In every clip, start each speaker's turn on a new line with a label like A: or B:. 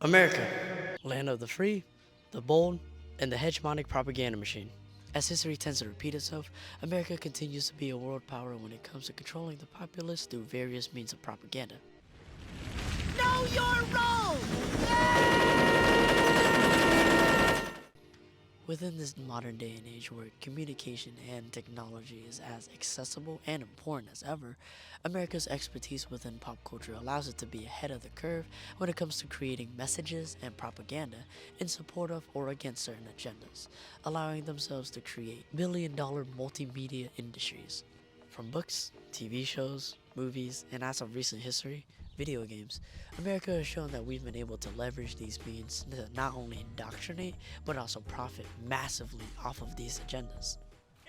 A: America, land of the free, the bold, and the hegemonic propaganda machine. As history tends to repeat itself, America continues to be a world power when it comes to controlling the populace through various means of propaganda.
B: Know your role!
A: Within this modern day and age where communication and technology is as accessible and important as ever, America's expertise within pop culture allows it to be ahead of the curve when it comes to creating messages and propaganda in support of or against certain agendas, allowing themselves to create billion-dollar multimedia industries. From books, TV shows, movies, and as of recent history, video games, America has shown that we've been able to leverage these means to not only indoctrinate, but also profit massively off of these agendas.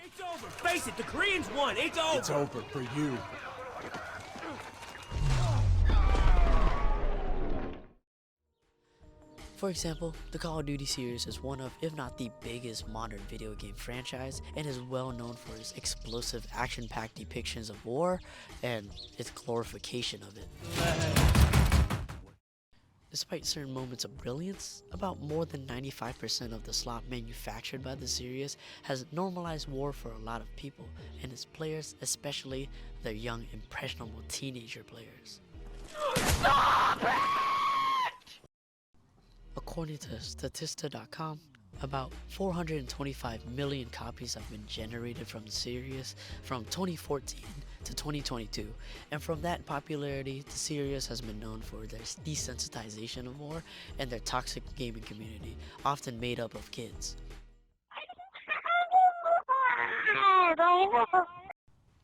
B: It's over. Face it, the Koreans won. It's over.
C: It's over for you.
A: For example, the Call of Duty series is one of, if not the biggest modern video game franchise, and is well known for its explosive action-packed depictions of war and its glorification of it. Despite certain moments of brilliance, about more than 95% of the slot manufactured by the series has normalized war for a lot of people, and its players, especially their young, impressionable teenager players. According to Statista.com, about 425 million copies have been generated from the series from 2014 to 2022, and from that popularity, the series has been known for their desensitization of war and their toxic gaming community, often made up of kids.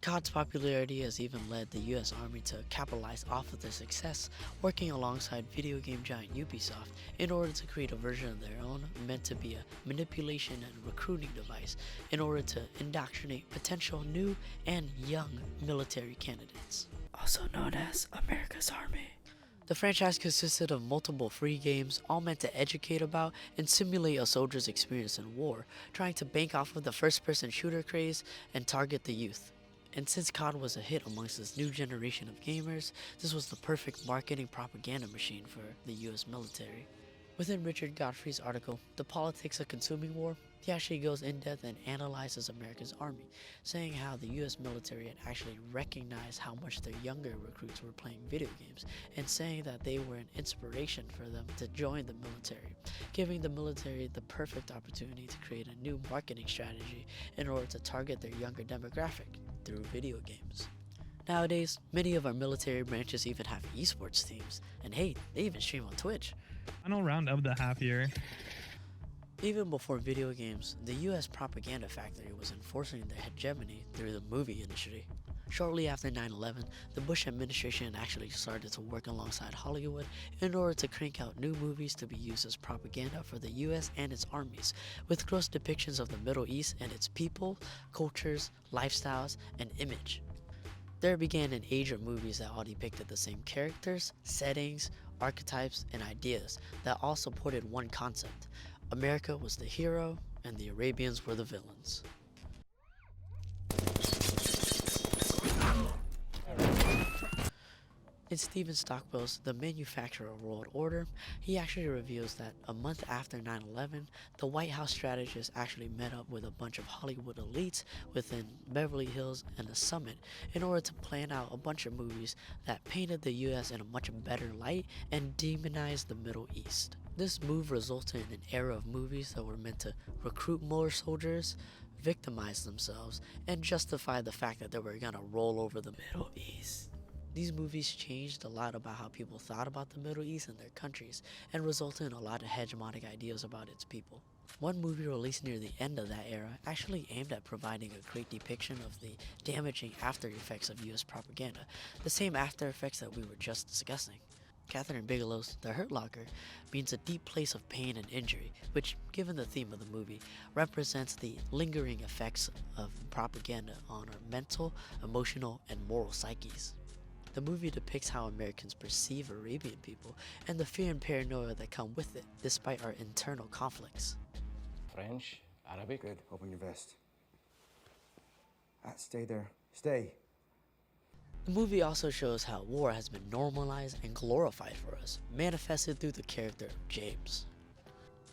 A: COD's popularity has even led the US Army to capitalize off of their success, working alongside video game giant Ubisoft in order to create a version of their own meant to be a manipulation and recruiting device in order to indoctrinate potential new and young military candidates, also known as America's Army. The franchise consisted of multiple free games, all meant to educate about and simulate a soldier's experience in war, trying to bank off of the first-person shooter craze and target the youth. And since COD was a hit amongst this new generation of gamers, this was the perfect marketing propaganda machine for the US military. Within Richard Godfrey's article, The Politics of Consuming War, he actually goes in depth and analyzes America's army, saying how the US military had actually recognized how much their younger recruits were playing video games, and saying that they were an inspiration for them to join the military, giving the military the perfect opportunity to create a new marketing strategy in order to target their younger demographic through video games. Nowadays, many of our military branches even have esports teams, and hey, they even stream on Twitch.
D: Final round of the half year.
A: Even before video games, the US propaganda factory was enforcing their hegemony through the movie industry. Shortly after 9/11, the Bush administration actually started to work alongside Hollywood in order to crank out new movies to be used as propaganda for the US and its armies, with gross depictions of the Middle East and its people, cultures, lifestyles, and image. There began an age of movies that all depicted the same characters, settings, archetypes, and ideas that all supported one concept. America was the hero, and the Arabians were the villains. In Steven Stockwell's The Manufacturer of World Order, he actually reveals that a month after 9/11, the White House strategists actually met up with a bunch of Hollywood elites within Beverly Hills and a summit in order to plan out a bunch of movies that painted the US in a much better light and demonized the Middle East. This move resulted in an era of movies that were meant to recruit more soldiers, victimize themselves, and justify the fact that they were gonna roll over the Middle East. These movies changed a lot about how people thought about the Middle East and their countries, and resulted in a lot of hegemonic ideas about its people. One movie released near the end of that era actually aimed at providing a great depiction of the damaging after effects of US propaganda, the same after effects that we were just discussing. Catherine Bigelow's The Hurt Locker means a deep place of pain and injury, which, given the theme of the movie, represents the lingering effects of propaganda on our mental, emotional, and moral psyches. The movie depicts how Americans perceive Arabian people and the fear and paranoia that come with it, despite our internal conflicts.
E: French, Arabic.
C: Good. Open your vest. Stay there. Stay.
A: The movie also shows how war has been normalized and glorified for us, manifested through the character of James.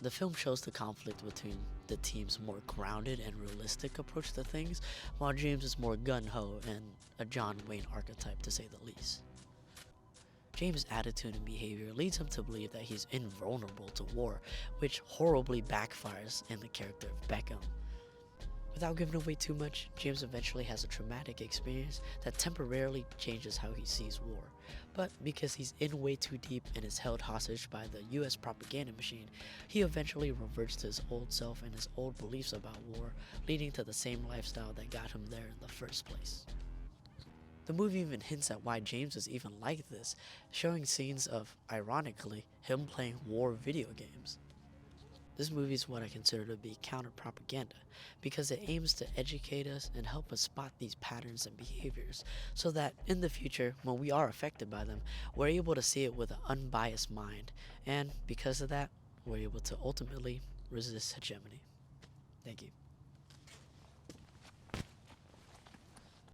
A: The film shows the conflict between the team's more grounded and realistic approach to things, while James is more gun-ho and a John Wayne archetype to say the least. James' attitude and behavior leads him to believe that he's invulnerable to war, which horribly backfires in the character of Beckham. Without giving away too much, James eventually has a traumatic experience that temporarily changes how he sees war. But because he's in way too deep and is held hostage by the US propaganda machine, he eventually reverts to his old self and his old beliefs about war, leading to the same lifestyle that got him there in the first place. The movie even hints at why James is even like this, showing scenes of, ironically, him playing war video games. This movie is what I consider to be counter-propaganda, because it aims to educate us and help us spot these patterns and behaviors, so that in the future, when we are affected by them, we're able to see it with an unbiased mind, and because of that, we're able to ultimately resist hegemony. Thank you.